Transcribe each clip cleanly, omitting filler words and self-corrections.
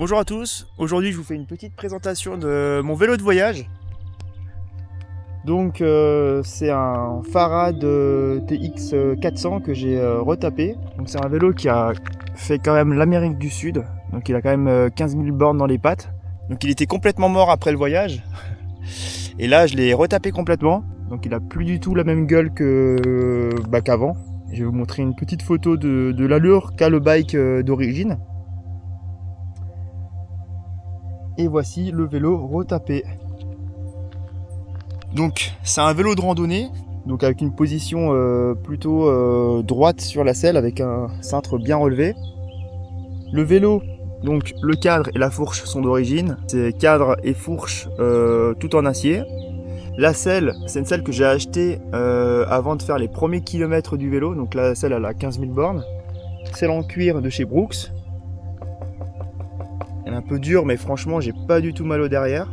Bonjour à tous, aujourd'hui je vous fais une petite présentation de mon vélo de voyage. Donc c'est un Farad TX 400 que j'ai retapé. Donc c'est un vélo qui a fait quand même l'Amérique du Sud. Donc il a quand même 15 000 bornes dans les pattes. Donc il était complètement mort après le voyage. Et là je l'ai retapé complètement. Donc il a plus du tout la même gueule qu'avant. Je vais vous montrer une petite photo de l'allure qu'a le bike d'origine. Et voici le vélo retapé. Donc c'est un vélo de randonnée, donc avec une position plutôt droite sur la selle avec un cintre bien relevé. Le vélo, donc le cadre et la fourche sont d'origine. C'est cadre et fourche tout en acier. La selle, c'est une selle que j'ai achetée avant de faire les premiers kilomètres du vélo. Donc la selle elle a 15 000 bornes. Selle en cuir de chez Brooks. Elle est un peu dure, mais franchement, j'ai pas du tout mal au derrière.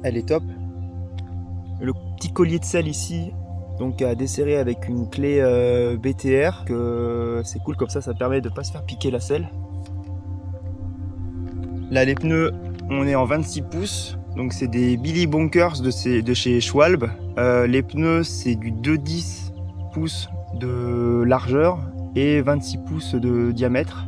Elle est top. Le petit collier de selle ici, donc à desserrer avec une clé BTR, que c'est cool comme ça permet de pas se faire piquer la selle. Là, les pneus, on est en 26 pouces, donc c'est des Billy Bonkers de chez Schwalbe. Les pneus, c'est du 2,10 pouces de largeur et 26 pouces de diamètre.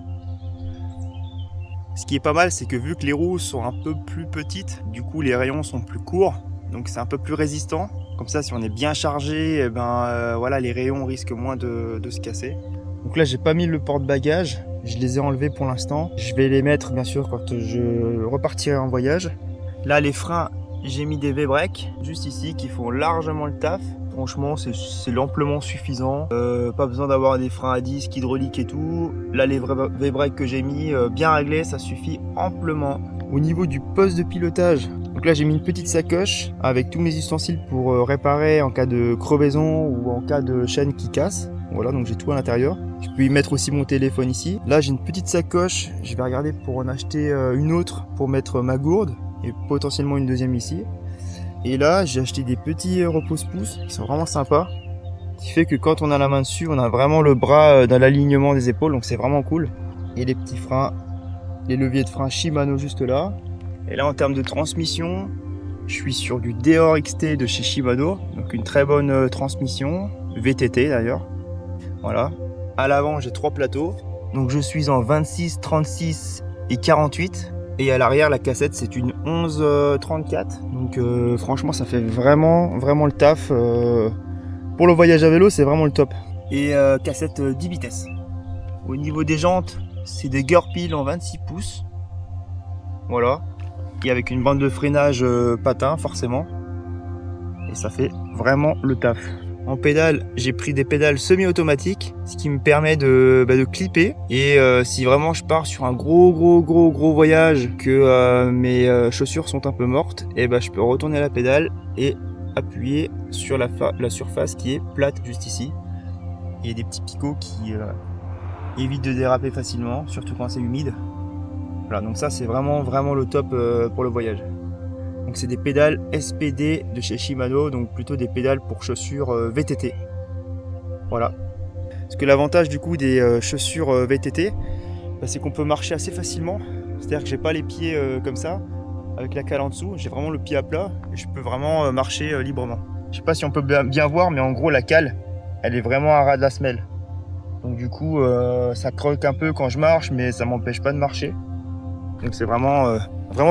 Ce qui est pas mal, c'est que vu que les roues sont un peu plus petites, du coup les rayons sont plus courts, donc c'est un peu plus résistant. Comme ça, si on est bien chargé, voilà, les rayons risquent moins de se casser. Donc là, j'ai pas mis le porte-bagages, je les ai enlevés pour l'instant. Je vais les mettre bien sûr quand je repartirai en voyage. Là, les freins, j'ai mis des V-Break juste ici qui font largement le taf. Franchement, c'est amplement suffisant. Pas besoin d'avoir des freins à disque, hydraulique et tout. Là, les vrais V-Break que j'ai mis, bien réglés, ça suffit amplement. Au niveau du poste de pilotage, donc là, j'ai mis une petite sacoche avec tous mes ustensiles pour réparer en cas de crevaison ou en cas de chaîne qui casse. Voilà, donc j'ai tout à l'intérieur. Je peux y mettre aussi mon téléphone ici. Là, j'ai une petite sacoche. Je vais regarder pour en acheter une autre pour mettre ma gourde et potentiellement une deuxième ici. Et là, j'ai acheté des petits repose-pouces qui sont vraiment sympas. Qui fait que quand on a la main dessus, on a vraiment le bras dans l'alignement des épaules. Donc c'est vraiment cool. Et les petits freins, les leviers de frein Shimano juste là. Et là, en termes de transmission, je suis sur du Deore XT de chez Shimano. Donc une très bonne transmission. VTT d'ailleurs. Voilà. À l'avant, j'ai 3 plateaux. Donc je suis en 26, 36 et 48. Et à l'arrière, la cassette, c'est une 1134. Donc franchement, ça fait vraiment le taf. Pour le voyage à vélo, c'est vraiment le top. Et cassette 10 vitesses. Au niveau des jantes, c'est des Gurpil en 26 pouces. Voilà. Et avec une bande de freinage patin, forcément. Et ça fait vraiment le taf. En pédale, j'ai pris des pédales semi-automatiques, ce qui me permet de clipper. Et si vraiment je pars sur un gros voyage, que mes chaussures sont un peu mortes, et je peux retourner la pédale et appuyer sur la surface qui est plate juste ici. Il y a des petits picots qui évitent de déraper facilement, surtout quand c'est humide. Voilà, donc ça c'est vraiment le top pour le voyage. Donc c'est des pédales SPD de chez Shimano, donc plutôt des pédales pour chaussures VTT. Voilà. Parce que l'avantage du coup des chaussures VTT, c'est qu'on peut marcher assez facilement. C'est-à-dire que j'ai pas les pieds comme ça, avec la cale en dessous. J'ai vraiment le pied à plat et je peux vraiment marcher librement. Je sais pas si on peut bien voir, mais en gros la cale, elle est vraiment à ras de la semelle. Donc du coup, ça croque un peu quand je marche, mais ça m'empêche pas de marcher. Donc c'est vraiment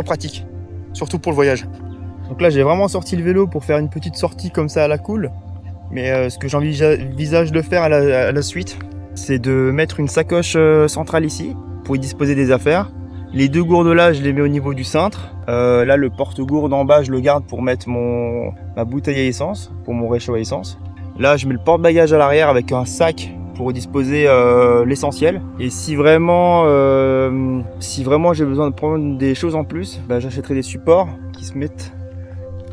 pratique. Surtout pour le voyage. Donc là j'ai vraiment sorti le vélo pour faire une petite sortie comme ça à la cool. Mais ce que j'envisage de faire à la suite, c'est de mettre une sacoche centrale ici pour y disposer des affaires. Les 2 gourdes là, je les mets au niveau du cintre. Là le porte-gourde en bas, je le garde pour mettre ma bouteille à essence, pour mon réchaud à essence. Là je mets le porte-bagages à l'arrière avec un sac pour disposer l'essentiel. Et si vraiment j'ai besoin de prendre des choses en plus, j'achèterai des supports qui se mettent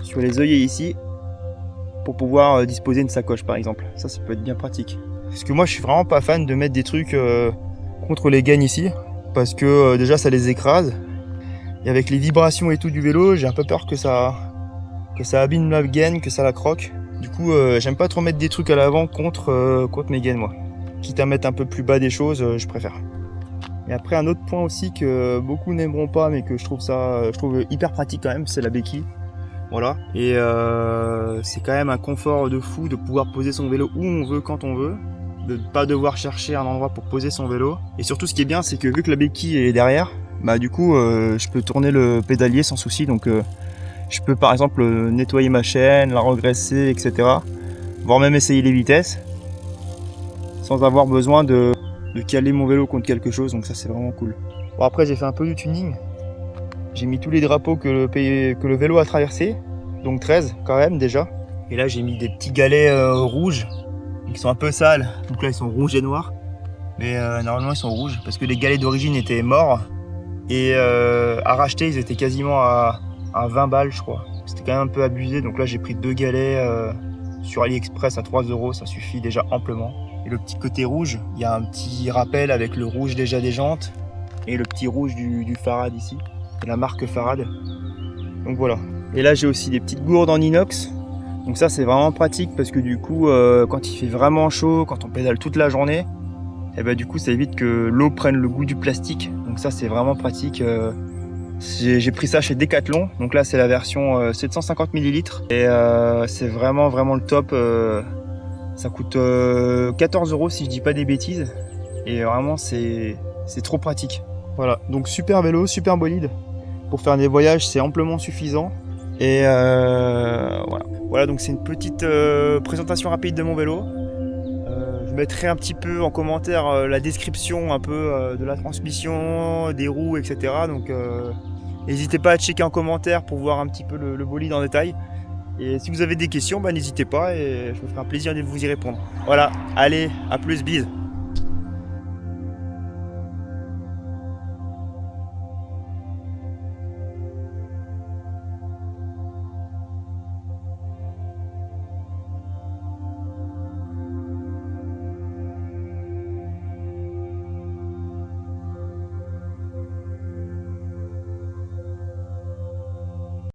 sur les œillets ici pour pouvoir disposer une sacoche par exemple. Ça peut être bien pratique. Parce que moi je suis vraiment pas fan de mettre des trucs contre les gaines ici, parce que déjà ça les écrase. Et avec les vibrations et tout du vélo, j'ai un peu peur que ça abîme la gaine, que ça la croque. Du coup j'aime pas trop mettre des trucs à l'avant contre mes gaines moi. Quitte à mettre un peu plus bas des choses, je préfère. Et après un autre point aussi que beaucoup n'aimeront pas mais que je trouve hyper pratique quand même, c'est la béquille. Voilà. Et c'est quand même un confort de fou de pouvoir poser son vélo où on veut, quand on veut, de ne pas devoir chercher un endroit pour poser son vélo. Et surtout ce qui est bien, c'est que vu que la béquille est derrière, bah du coup je peux tourner le pédalier sans souci. Donc je peux par exemple nettoyer ma chaîne, la regresser, etc. Voire même essayer les vitesses sans avoir besoin de caler mon vélo contre quelque chose, donc ça c'est vraiment cool. Bon, après j'ai fait un peu du tuning, j'ai mis tous les drapeaux que le vélo a traversé, donc 13 quand même déjà. Et là j'ai mis des petits galets rouges, qui sont un peu sales, donc là ils sont rouges et noirs. Mais normalement ils sont rouges, parce que les galets d'origine étaient morts, et à racheter ils étaient quasiment à 20 balles je crois. C'était quand même un peu abusé, donc là j'ai pris 2 galets sur AliExpress à 3 €, ça suffit déjà amplement. Et le petit côté rouge, il y a un petit rappel avec le rouge déjà des jantes et le petit rouge du Farad ici, c'est la marque Farad. Donc voilà. Et là j'ai aussi des petites gourdes en inox. Donc ça c'est vraiment pratique parce que du coup quand il fait vraiment chaud, quand on pédale toute la journée, et bah du coup ça évite que l'eau prenne le goût du plastique. Donc ça c'est vraiment pratique. J'ai pris ça chez Decathlon. Donc là c'est la version 750 ml et c'est vraiment le top. Ça coûte 14 € si je dis pas des bêtises. Et vraiment c'est trop pratique. Voilà, donc super vélo, super bolide. Pour faire des voyages c'est amplement suffisant. Et voilà. Voilà, donc c'est une petite présentation rapide de mon vélo. Je mettrai un petit peu en commentaire la description un peu de la transmission, des roues, etc. Donc n'hésitez pas à checker en commentaire pour voir un petit peu le bolide en détail. Et si vous avez des questions, bah, n'hésitez pas et je me ferai un plaisir de vous y répondre. Voilà, allez, à plus, bise.